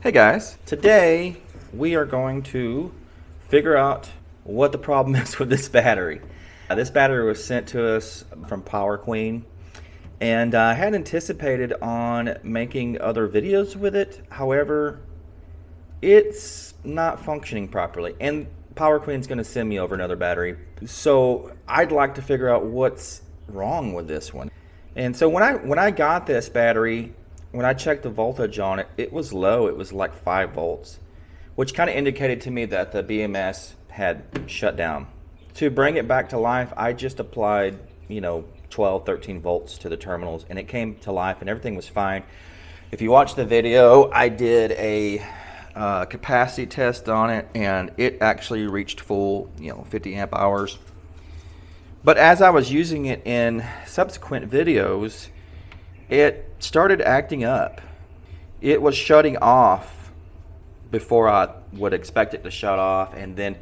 Hey guys, today we are going to figure out what the problem is with this battery. This battery was sent to us from Power Queen, and I had anticipated on making other videos with it. However, it's not functioning properly, and Power Queen's going to send me over another battery. So I'd like to figure out what's wrong with this one. And so when I got this battery, when I checked the voltage on it, it was low. It was like 5 volts, which kind of indicated to me that the BMS had shut down. To bring it back to life, I just applied, 12, 13 volts to the terminals, and it came to life and everything was fine. If you watch the video, I did a capacity test on it, and it actually reached full, 50 amp hours. But as I was using it in subsequent videos, it started acting up. It was shutting off before I would expect it to shut off, and then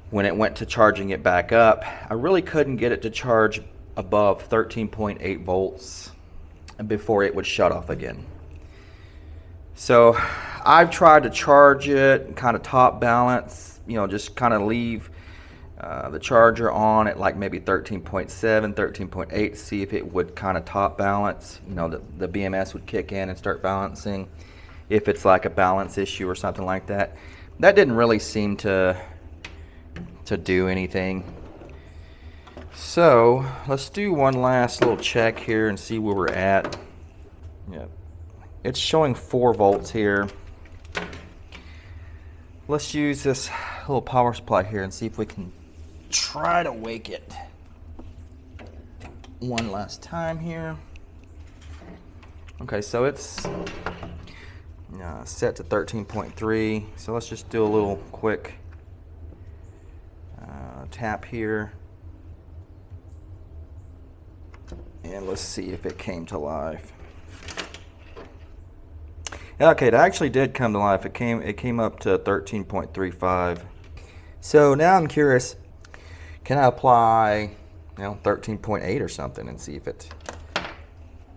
when it went to charging it back up, I really couldn't get it to charge above 13.8 volts before it would shut off again. So I've tried to charge it and kind of top balance, just kind of leave the charger on at like maybe 13.7, 13.8, see if it would kind of top balance, the BMS would kick in and start balancing if it's like a balance issue or something like that. That didn't really seem to do anything. So let's do one last little check here and see where we're at. Yep. It's showing 4 volts here. Let's use this little power supply here and see if we can try to wake it one last time here. Okay, so it's set to 13.3. So let's just do a little quick tap here. And let's see if it came to life. Okay, it actually did come to life. It came up to 13.35. So now I'm curious, can I apply 13.8 or something and see if it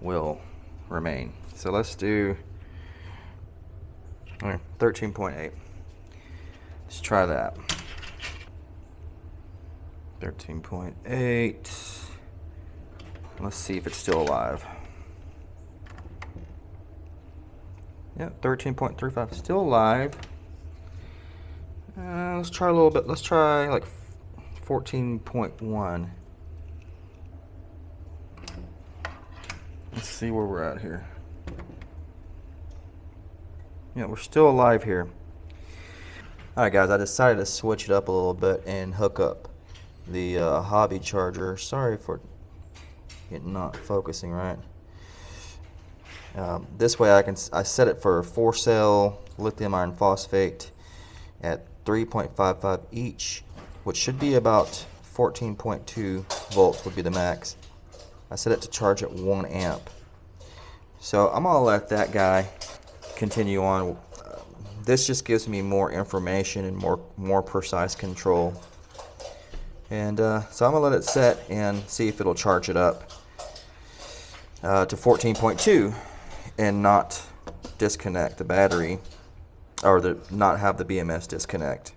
will remain? So let's do 13.8. Let's try that. 13.8. Let's see if it's still alive. Yeah, 13.35, still alive. Let's try a little bit. Let's try like 14.1. Let's see where we're at here. Yeah, we're still alive here. Alright guys, I decided to switch it up a little bit and hook up the hobby charger. Sorry for it not focusing right. This way I set it for 4-cell lithium iron phosphate at 3.55 each, which should be about 14.2 volts would be the max. I set it to charge at 1 amp. So I'm gonna let that guy continue on. This just gives me more information and more precise control. And so I'm gonna let it set and see if it'll charge it up to 14.2 and not disconnect the battery, or not have the BMS disconnect.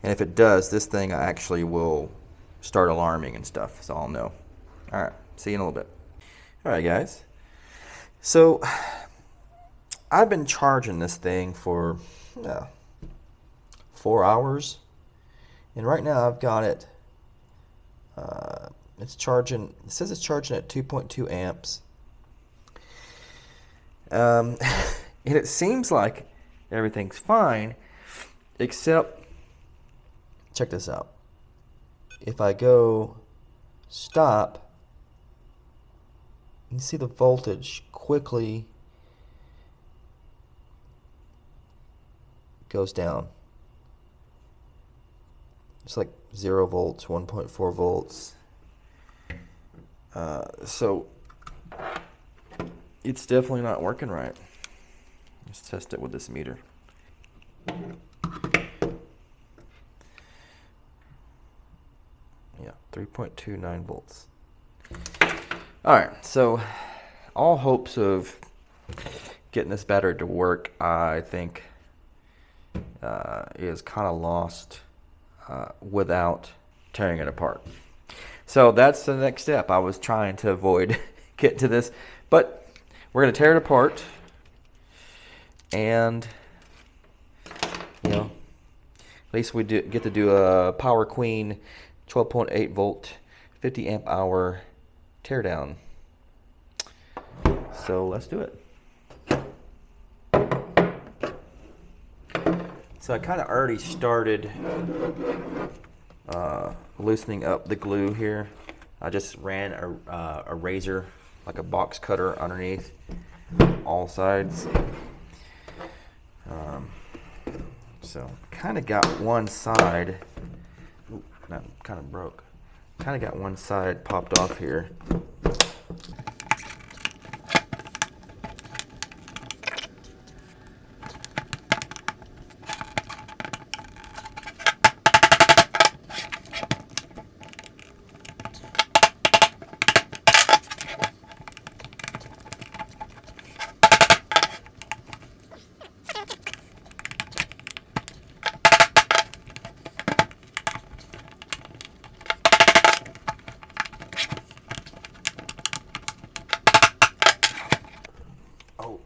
And if it does, this thing actually will start alarming and stuff, so I'll know. Alright, see you in a little bit. Alright guys, so I've been charging this thing for 4 hours, and right now I've got it, it's charging, it says it's charging at 2.2 amps. And it seems like everything's fine, except, check this out. If I go stop, you see the voltage quickly goes down. It's like 0 volts, 1.4 volts. So it's definitely not working right. Let's test it with this meter. Yeah, 3.29 volts. Alright, so all hopes of getting this battery to work, I think, is kind of lost without tearing it apart. So that's the next step. I was trying to avoid getting to this, but we're going to tear it apart, and you know, at least we get to do a Power Queen 12.8 volt 50 amp hour teardown. So let's do it. So I kind of already started loosening up the glue here. I just ran a razor, like a box cutter, underneath all sides. So kind of got one side, that kind of broke. Kind of got one side popped off here.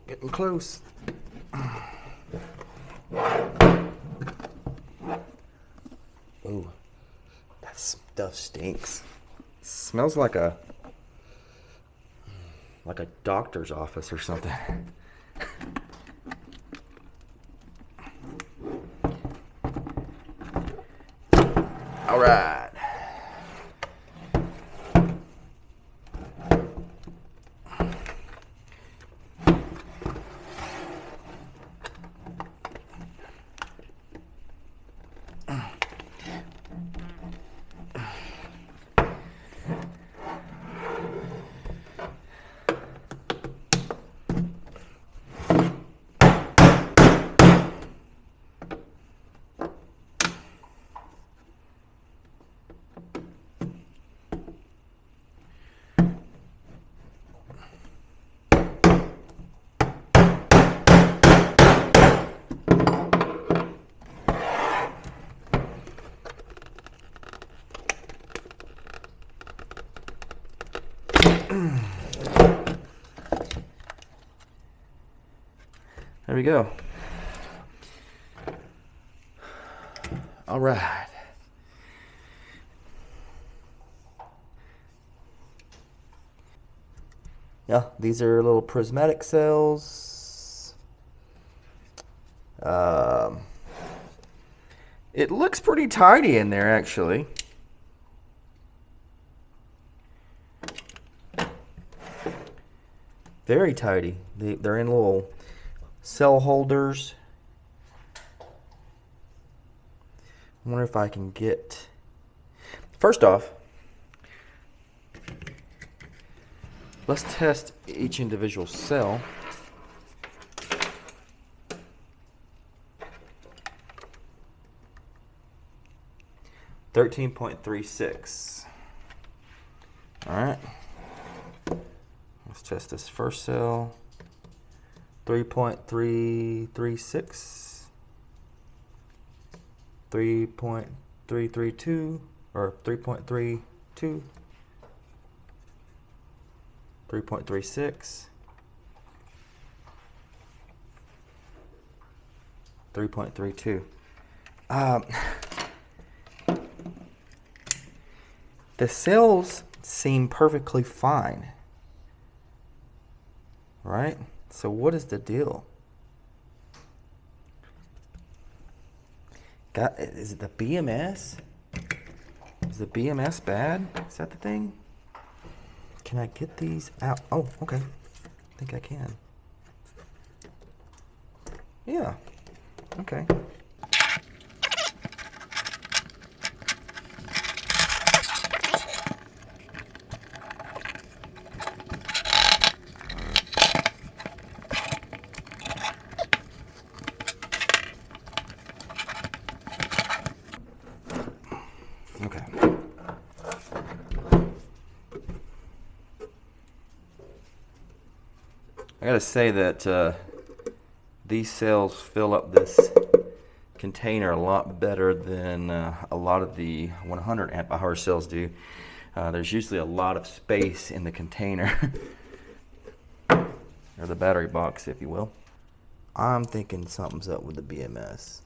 Getting close. Ooh, that stuff stinks. Smells like a doctor's office or something. All right. There we go. All right. Yeah, these are little prismatic cells. It looks pretty tidy in there, actually. Very tidy. They're in little cell holders. I wonder if I can get... First off, let's test each individual cell. $13.36. All right. Let's test this first cell. 3.336. 3.332 or 3.32. 3.36. 3.32. The cells seem perfectly fine, right? So what is the deal? Is it the BMS? Is the BMS bad? Is that the thing? Can I get these out? Oh, okay. I think I can. Yeah. Okay. Okay. I gotta say that these cells fill up this container a lot better than a lot of the 100 amp hour cells do. There's usually a lot of space in the container, or the battery box, if you will. I'm thinking something's up with the BMS.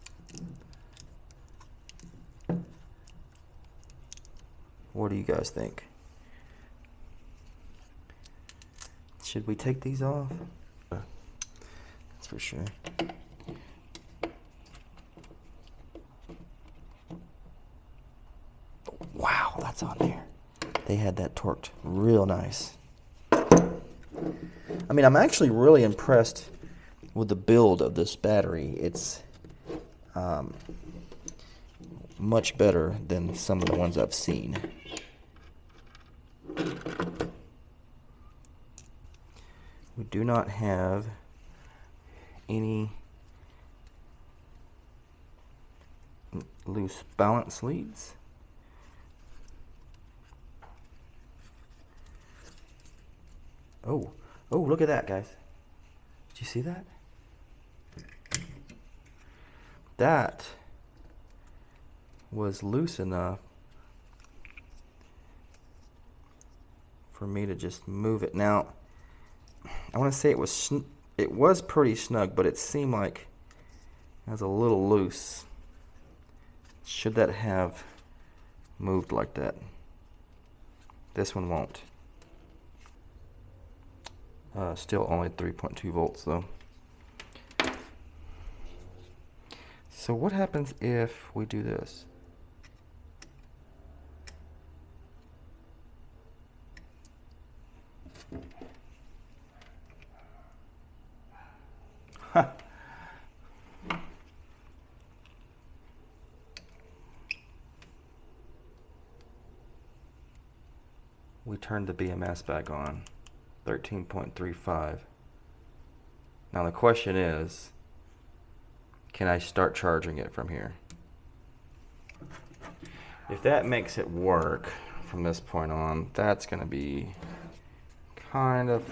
What do you guys think? Should we take these off? That's for sure. Wow, that's on there. They had that torqued real nice. I mean, I'm actually really impressed with the build of this battery. It's much better than some of the ones I've seen. We do not have any loose balance leads. Oh, look at that, guys. Did you see that? That was loose enough for me to just move it. Now, I want to say it was pretty snug, but it seemed like it was a little loose. Should that have moved like that? This one won't. Still only 3.2 volts though. So what happens if we do this? Huh. We turned the BMS back on. 13.35. Now the question is, can I start charging it from here? If that makes it work from this point on, that's going to be kind of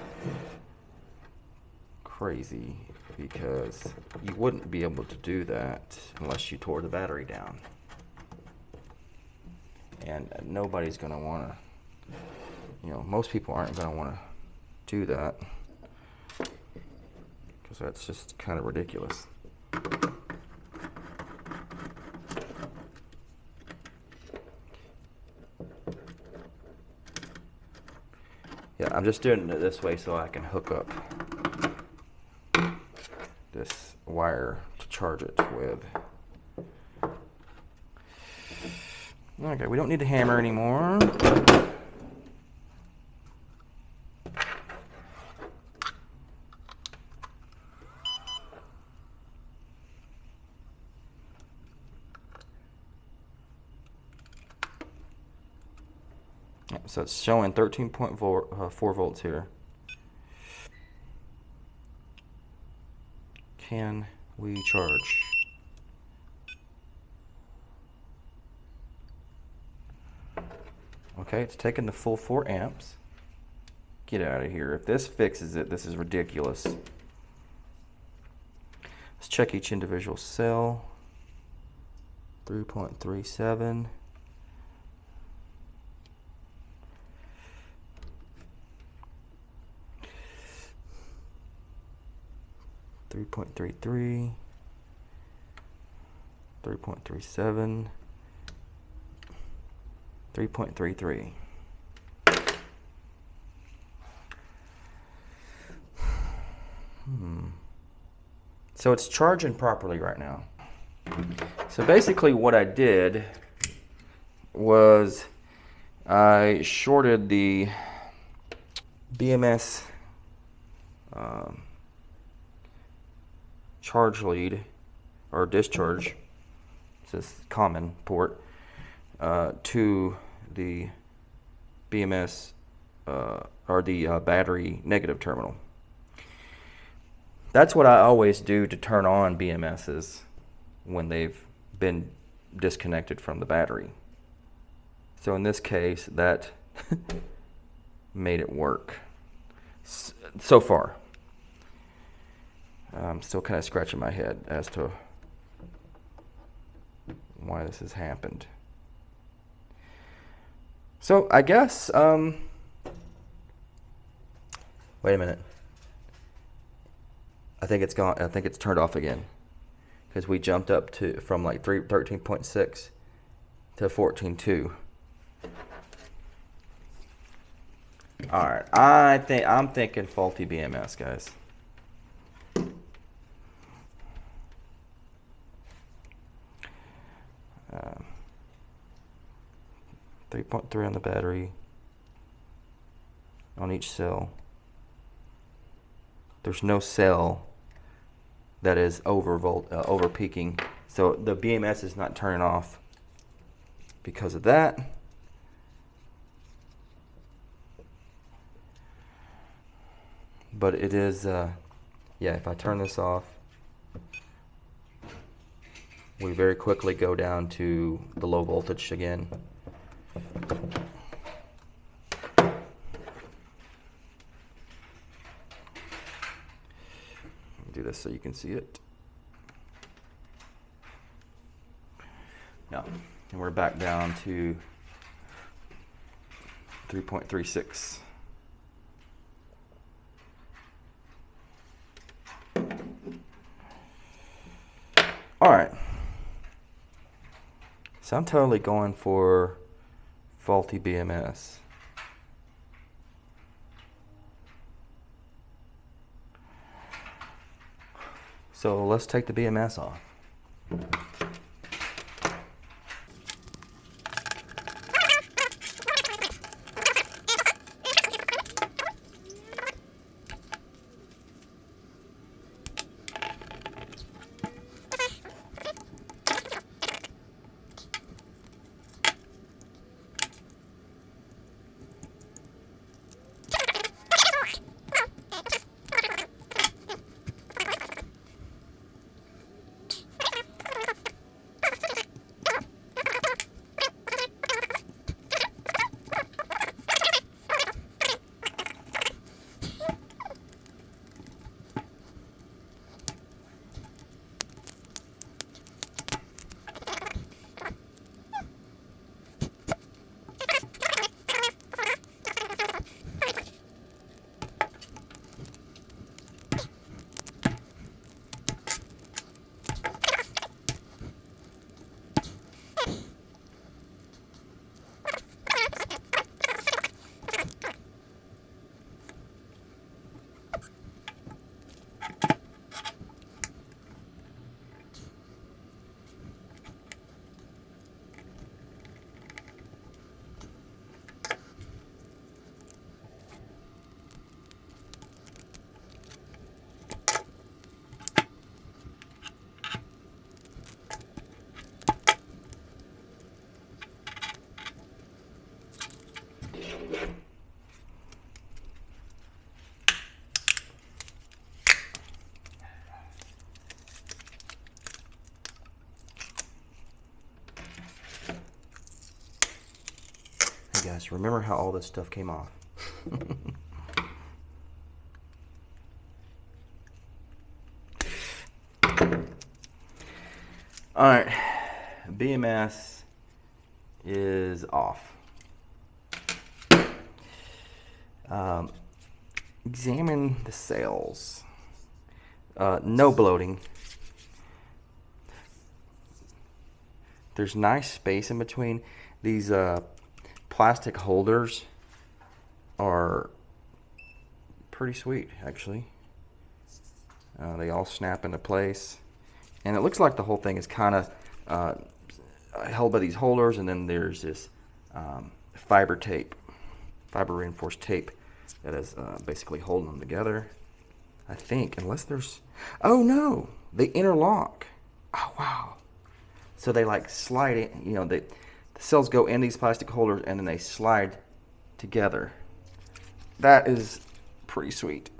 crazy, because you wouldn't be able to do that unless you tore the battery down. And nobody's going to want to, most people aren't going to want to do that, because that's just kind of ridiculous. Yeah, I'm just doing it this way so I can hook up this wire to charge it with. Okay, we don't need the hammer anymore. So it's showing 13.4 volts here. Can we charge? Okay, it's taking the full 4 amps. Get out of here. If this fixes it, this is ridiculous. Let's check each individual cell. 3.37. 3.33, 3.37, 3.33. So it's charging properly right now. So basically what I did was I shorted the BMS charge lead or discharge, this common port, to the BMS or the battery negative terminal. That's what I always do to turn on BMSs when they've been disconnected from the battery. So in this case, that made it work so far. I'm still kind of scratching my head as to why this has happened. So I guess, wait a minute. I think it's gone. I think it's turned off again, because we jumped up to from like 13.6 to 14.2. All right, I'm thinking faulty BMS, guys. 3.3 on the battery on each cell. There's no cell that is over peaking, so the BMS is not turning off because of that. But it is, yeah, if I turn this off, we very quickly go down to the low voltage again. Do this so you can see it. No, and we're back down to 3.36. All right. So I'm totally going for faulty BMS. So let's take the BMS off. Guys, remember how all this stuff came off. All right, BMS is off. Examine the cells. No bloating. There's nice space in between. These plastic holders are pretty sweet, actually. They all snap into place, and it looks like the whole thing is kind of held by these holders, and then there's this fiber reinforced tape that is basically holding them together, I think, unless there's, oh no, they interlock. Oh wow. So they like slide in, you know, the cells go in these plastic holders and then they slide together. That is pretty sweet.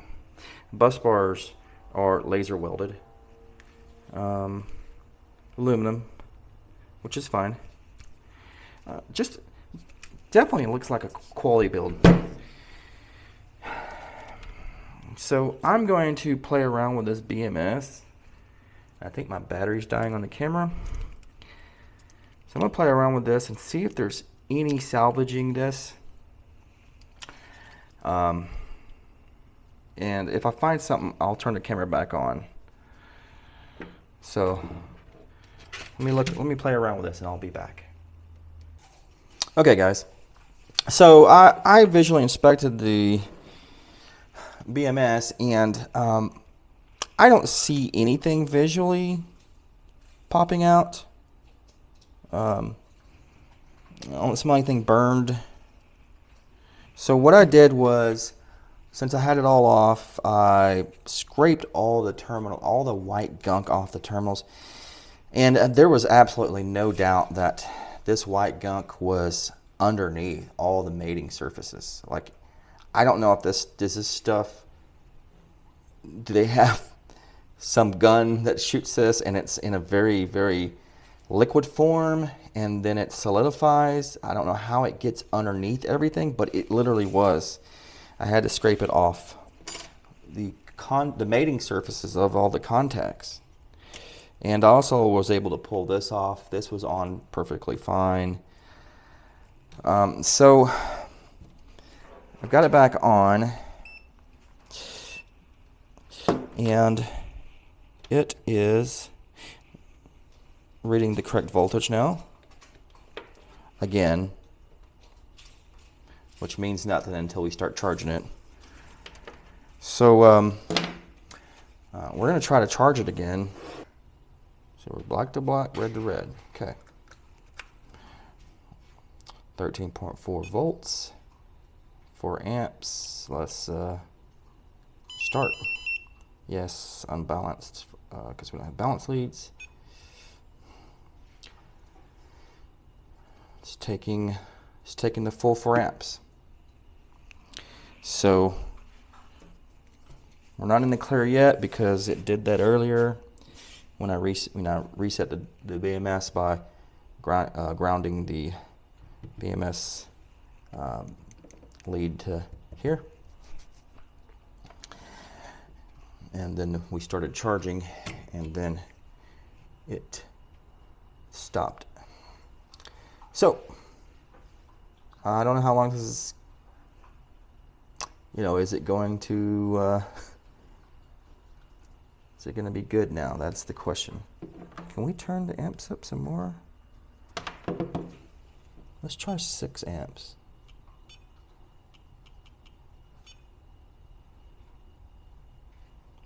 Bus bars are laser welded. Aluminum, which is fine. Just definitely looks like a quality build. So I'm going to play around with this BMS. I think my battery's dying on the camera. So I'm going to play around with this and see if there's any salvaging this. And if I find something, I'll turn the camera back on. So let me play around with this and I'll be back. Okay guys, so I visually inspected the BMS and I don't see anything visually popping out. I don't smell anything burned. So what I did was, since I had it all off, I scraped all the white gunk off the terminals. And there was absolutely no doubt that this white gunk was underneath all the mating surfaces. Like, I don't know if does this stuff, do they have some gun that shoots this and it's in a very, very liquid form and then it solidifies? I don't know how it gets underneath everything, but it literally was. I had to scrape it off the mating surfaces of all the contacts. And I also was able to pull this off. This was on perfectly fine. So I've got it back on, and it is reading the correct voltage now. Again, which means nothing until we start charging it. So we're going to try to charge it again. So we're black to black, red to red. Okay. 13.4 volts, 4 amps. Let's start. Yes, unbalanced because we don't have balance leads. It's taking the full 4 amps. So we're not in the clear yet because it did that earlier when I reset the BMS by grounding the BMS lead to here. And then we started charging and then it stopped. So I don't know how long this is, is it going to is it going to be good now? That's the question. Can we turn the amps up some more? Let's try 6 amps.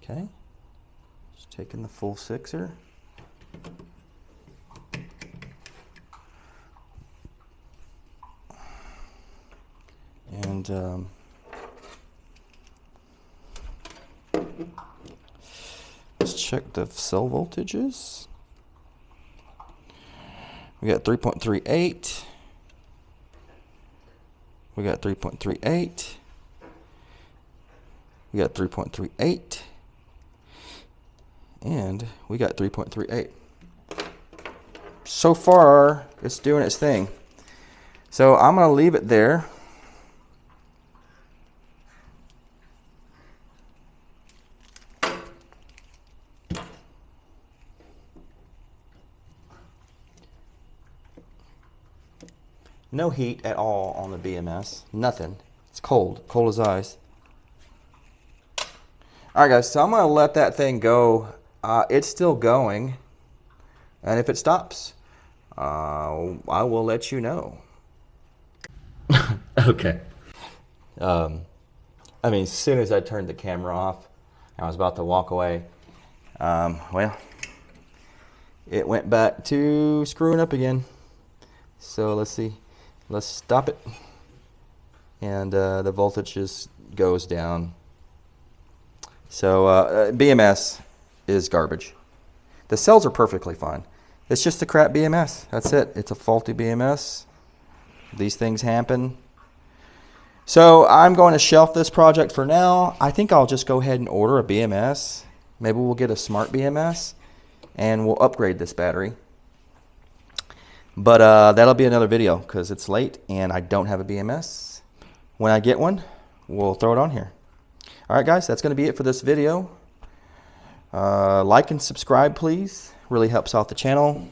Okay. Just taking the full 6er. And let's check the cell voltages. We got 3.38. We got 3.38. We got 3.38. And we got 3.38. So far, it's doing its thing. So I'm going to leave it there. No heat at all on the BMS. Nothing. It's cold. Cold as ice. Alright guys, so I'm going to let that thing go. It's still going. And if it stops, I will let you know. Okay. As soon as I turned the camera off, I was about to walk away. Well, it went back to screwing up again. So let's see. Let's stop it. And the voltage just goes down. So BMS is garbage. The cells are perfectly fine. It's just a crap BMS. That's it. It's a faulty BMS. These things happen. So I'm going to shelf this project for now. I think I'll just go ahead and order a BMS. Maybe we'll get a smart BMS and we'll upgrade this battery. But that'll be another video because it's late and I don't have a BMS. When I get one, we'll throw it on here. All right, guys, that's going to be it for this video. Like and subscribe, please. Really helps out the channel.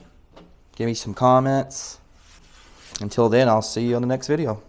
Give me some comments. Until then, I'll see you on the next video.